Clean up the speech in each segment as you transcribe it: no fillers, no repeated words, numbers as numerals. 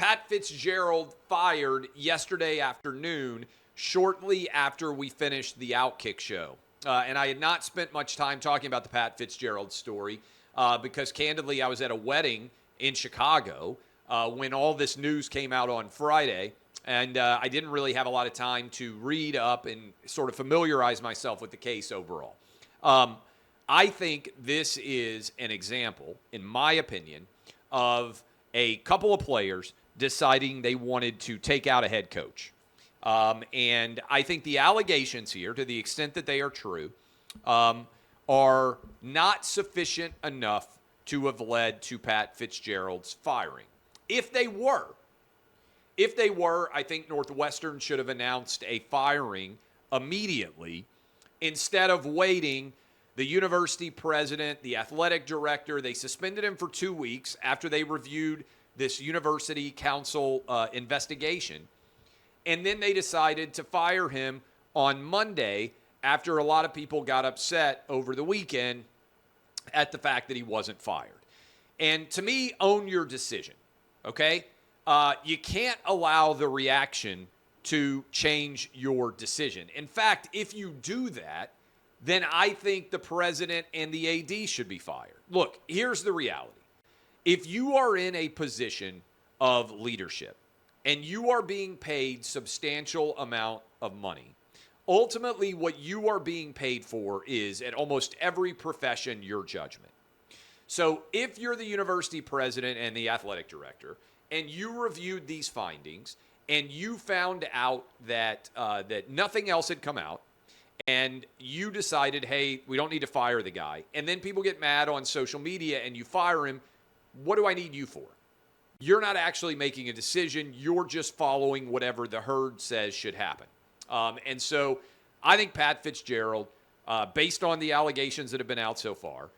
Pat Fitzgerald fired yesterday afternoon, shortly after we finished the OutKick show. And I had not spent much time talking about the Pat Fitzgerald story because, candidly, I was at a wedding in Chicago when all this news came out on Friday. And I didn't really have a lot of time to read up and sort of familiarize myself with the case overall. I think this is an example, in my opinion, of a couple of players deciding they wanted to take out a head coach. And I think the allegations here, to the extent that they are true, are not sufficient enough to have led to Pat Fitzgerald's firing. If they were, I think Northwestern should have announced a firing immediately instead of waiting. The university president, the athletic director, they suspended him for 2 weeks after they reviewed this university council investigation. And then they decided to fire him on Monday after a lot of people got upset over the weekend at the fact that he wasn't fired. And to me, own your decision, okay? You can't allow the reaction to change your decision. In fact, if you do that, then I think the president and the AD should be fired. Look, here's the reality. If you are in a position of leadership and you are being paid substantial amount of money, ultimately what you are being paid for is, at almost every profession, your judgment. So if you're the university president and the athletic director and you reviewed these findings and you found out that nothing else had come out, and you decided, hey, we don't need to fire the guy, and then people get mad on social media and you fire him, what do I need you for? You're not actually making a decision. You're just following whatever the herd says should happen. And so I think Pat Fitzgerald, based on the allegations that have been out so far,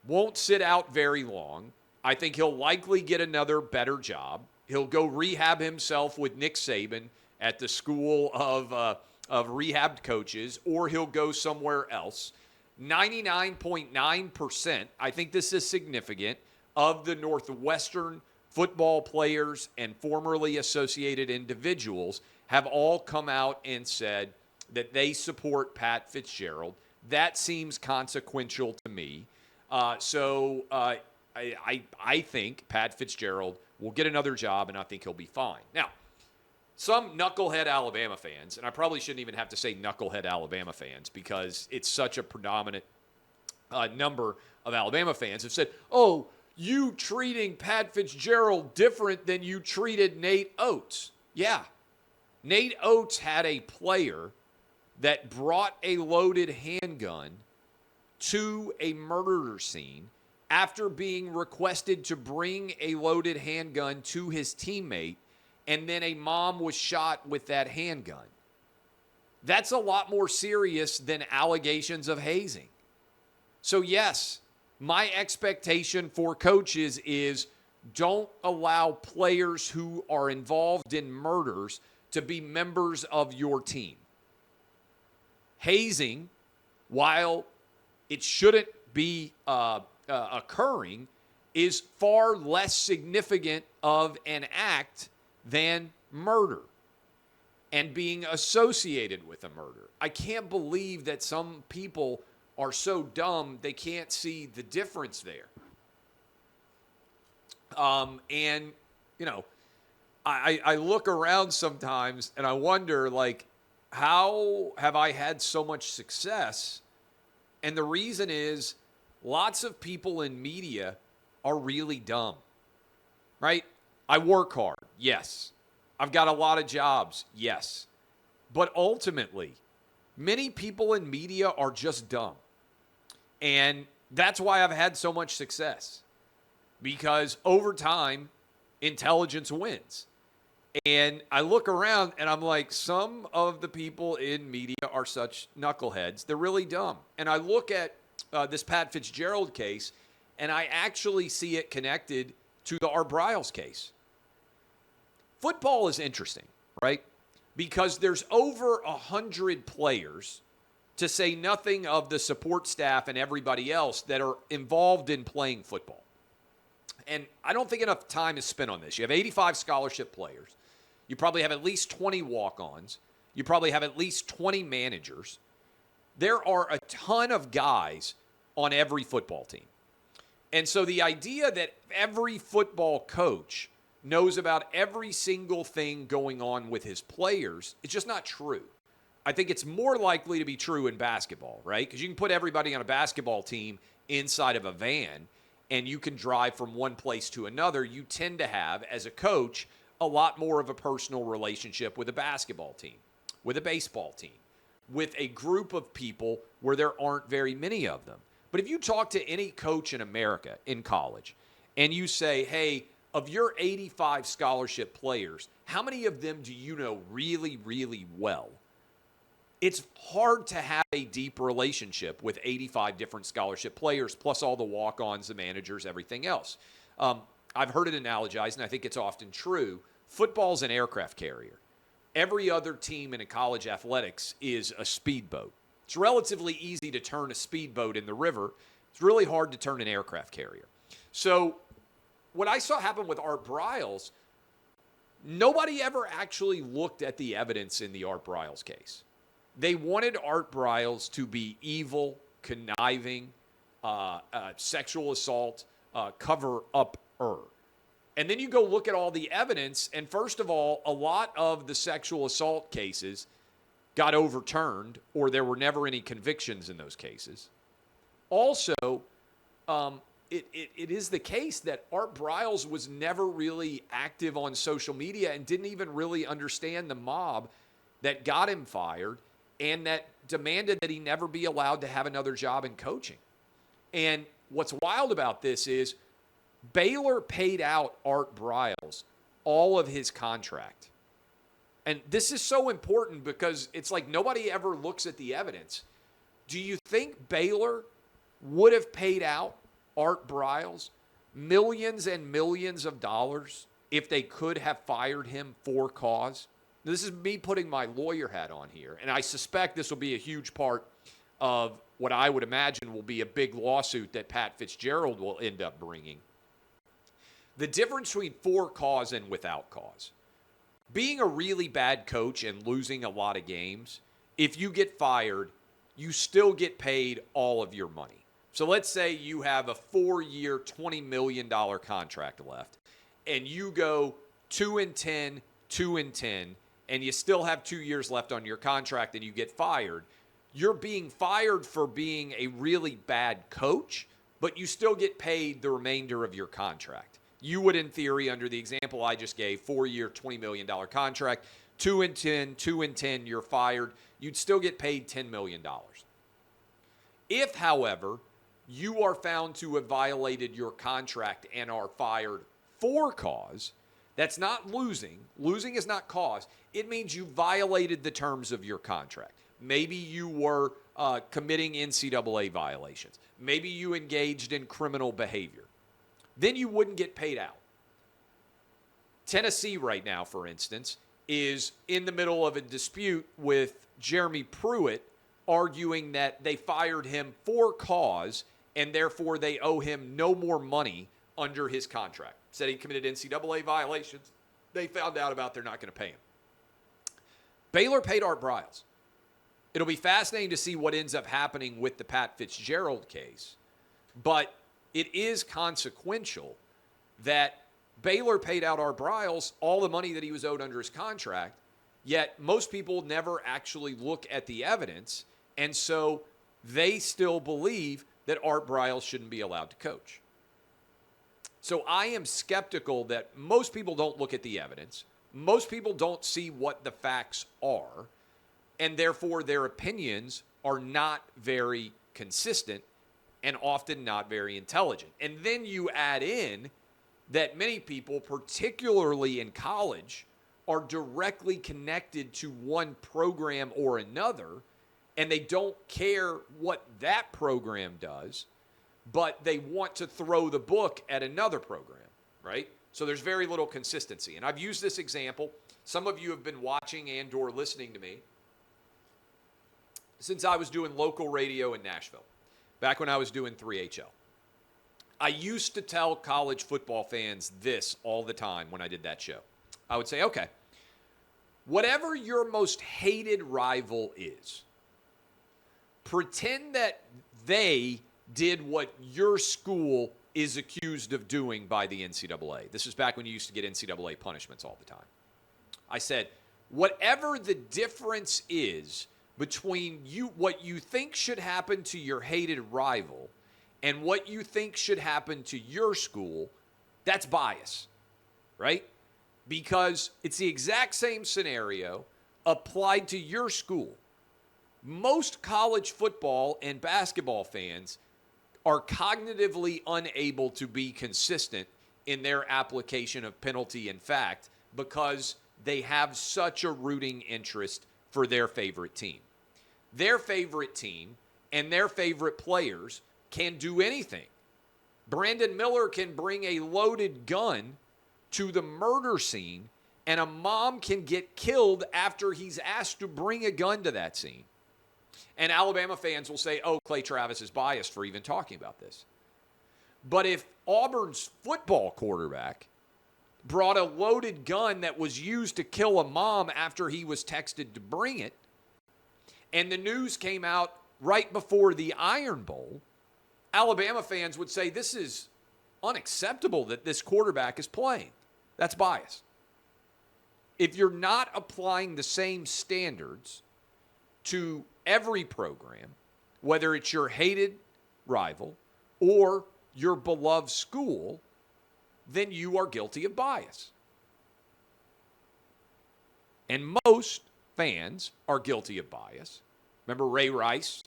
won't sit out very long. I think he'll likely get another better job. He'll go rehab himself with Nick Saban at the school of rehabbed coaches, or he'll go somewhere else. 99.9%, I think this is significant, of the Northwestern football players and formerly associated individuals have all come out and said that they support Pat Fitzgerald. That seems consequential to me. So I think Pat Fitzgerald will get another job, and I think he'll be fine. Now, some knucklehead Alabama fans, and I probably shouldn't even have to say knucklehead Alabama fans because it's such a predominant number of Alabama fans, have said, oh, you treating Pat Fitzgerald different than you treated Nate Oates. Yeah. Nate Oates had a player that brought a loaded handgun to a murder scene after being requested to bring a loaded handgun to his teammate, and then a mom was shot with that handgun. That's a lot more serious than allegations of hazing. So yes, my expectation for coaches is don't allow players who are involved in murders to be members of your team. Hazing, while it shouldn't be occurring, is far less significant of an act than murder and being associated with a murder. I can't believe that some people are so dumb they can't see the difference there. And, you know, I look around sometimes and I wonder, like, how have I had so much success? And the reason is lots of people in media are really dumb, right? I work hard, yes. I've got a lot of jobs, yes. But ultimately, many people in media are just dumb. And that's why I've had so much success. Because over time, intelligence wins. And I look around and I'm like, some of the people in media are such knuckleheads. They're really dumb. And I look at this Pat Fitzgerald case, and I actually see it connected to the Art Briles case. Football is interesting, right? Because there's over 100 players, to say nothing of the support staff and everybody else, that are involved in playing football. and I don't think enough time is spent on this. You have 85 scholarship players. You probably have at least 20 walk-ons. You probably have at least 20 managers. There are a ton of guys on every football team. And so the idea that every football coach knows about every single thing going on with his players is just not true. I think it's more likely to be true in basketball, right? Because you can put everybody on a basketball team inside of a van and you can drive from one place to another. You tend to have, as a coach, a lot more of a personal relationship with a basketball team, with a baseball team, with a group of people where there aren't very many of them. But if you talk to any coach in America in college and you say, hey, of your 85 scholarship players, how many of them do you know really, really well? It's hard to have a deep relationship with 85 different scholarship players, plus all the walk-ons, the managers, everything else. I've heard it analogized, and I think it's often true. Football's an aircraft carrier. Every other team in a college athletics is a speedboat. It's relatively easy to turn a speedboat in the river. It's really hard to turn an aircraft carrier. So what I saw happen with Art Briles, nobody ever actually looked at the evidence in the Art Briles case. They wanted Art Briles to be evil, conniving, sexual assault, cover-up-er. And then you go look at all the evidence, and first of all, a lot of the sexual assault cases got overturned, or there were never any convictions in those cases. Also, it is the case that Art Briles was never really active on social media and didn't even really understand the mob that got him fired and that demanded that he never be allowed to have another job in coaching. And what's wild about this is Baylor paid out Art Briles all of his contract. And this is so important because it's like nobody ever looks at the evidence. Do you think Baylor would have paid out Art Briles millions and millions of dollars if they could have fired him for cause? This is me putting my lawyer hat on here, and I suspect this will be a huge part of what I would imagine will be a big lawsuit that Pat Fitzgerald will end up bringing. The difference between for cause and without cause. Being a really bad coach and losing a lot of games, if you get fired, you still get paid all of your money. So let's say you have a 4-year, $20 million contract left, and you go 2-10, 2-10, and you still have 2 years left on your contract and you get fired. You're being fired for being a really bad coach, but you still get paid the remainder of your contract. You would, in theory, under the example I just gave, 4-year, $20 million contract, 2-10, 2-10, you're fired. You'd still get paid $10 million. If, however, you are found to have violated your contract and are fired for cause, that's not losing. Losing is not cause. It means you violated the terms of your contract. Maybe you were committing NCAA violations. Maybe you engaged in criminal behavior. Then you wouldn't get paid out. Tennessee right now, for instance, is in the middle of a dispute with Jeremy Pruitt, arguing that they fired him for cause and therefore they owe him no more money under his contract. Said he committed NCAA violations. They found out about they're not going to pay him. Baylor paid Art Briles. It'll be fascinating to see what ends up happening with the Pat Fitzgerald case, but it is consequential that Baylor paid out Art Briles all the money that he was owed under his contract, yet most people never actually look at the evidence, and so they still believe that Art Briles shouldn't be allowed to coach. So I am skeptical that most people don't look at the evidence. Most people don't see what the facts are, and therefore their opinions are not very consistent and often not very intelligent. And then you add in that many people, particularly in college, are directly connected to one program or another, and they don't care what that program does, but they want to throw the book at another program, right? So there's very little consistency. And I've used this example. Some of you have been watching and or listening to me since I was doing local radio in Nashville, back when I was doing 3HL. I used to tell college football fans this all the time when I did that show. I would say, okay, whatever your most hated rival is, pretend that they did what your school is accused of doing by the NCAA. This is back when you used to get NCAA punishments all the time. I said, whatever the difference is between what you think should happen to your hated rival and what you think should happen to your school, that's bias, right? Because it's the exact same scenario applied to your school. Most college football and basketball fans are cognitively unable to be consistent in their application of penalty and fact because they have such a rooting interest for their favorite team. Their favorite team and their favorite players can do anything. Brandon Miller can bring a loaded gun to the murder scene, and a mom can get killed after he's asked to bring a gun to that scene. And Alabama fans will say, oh, Clay Travis is biased for even talking about this. But if Auburn's football quarterback brought a loaded gun that was used to kill a mom after he was texted to bring it, and the news came out right before the Iron Bowl, Alabama fans would say this is unacceptable that this quarterback is playing. That's bias. If you're not applying the same standards to every program, whether it's your hated rival or your beloved school, then you are guilty of bias. And most fans are guilty of bias. Remember Ray Rice,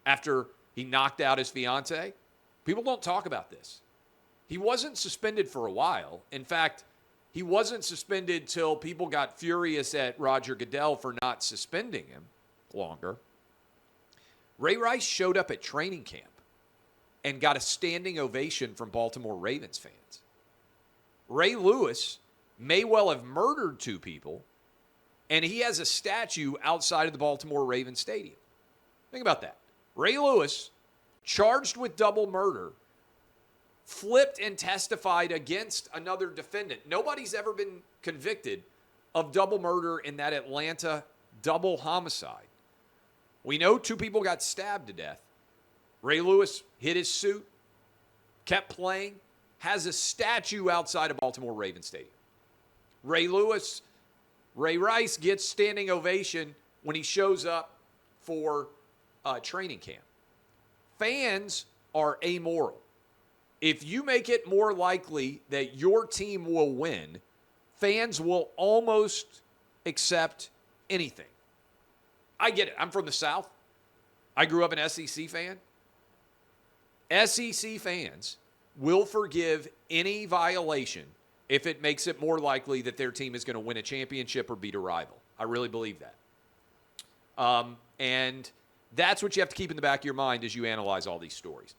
after he knocked out his fiance? People don't talk about this. He wasn't suspended for a while. In fact, he wasn't suspended till people got furious at Roger Goodell for not suspending him longer. Ray Rice showed up at training camp and got a standing ovation from Baltimore Ravens fans. Ray Lewis may well have murdered two people, and he has a statue outside of the Baltimore Ravens stadium. Think about that. Ray Lewis, charged with double murder, flipped and testified against another defendant. Nobody's ever been convicted of double murder in that Atlanta double homicide. We know two people got stabbed to death. Ray Lewis hit his suit, kept playing, has a statue outside of Baltimore Ravens Stadium. Ray Rice gets standing ovation when he shows up for training camp. Fans are amoral. If you make it more likely that your team will win, fans will almost accept anything. I get it. I'm from the South. I grew up an SEC fan. SEC fans will forgive any violation if it makes it more likely that their team is going to win a championship or beat a rival. I really believe that. And that's what you have to keep in the back of your mind as you analyze all these stories.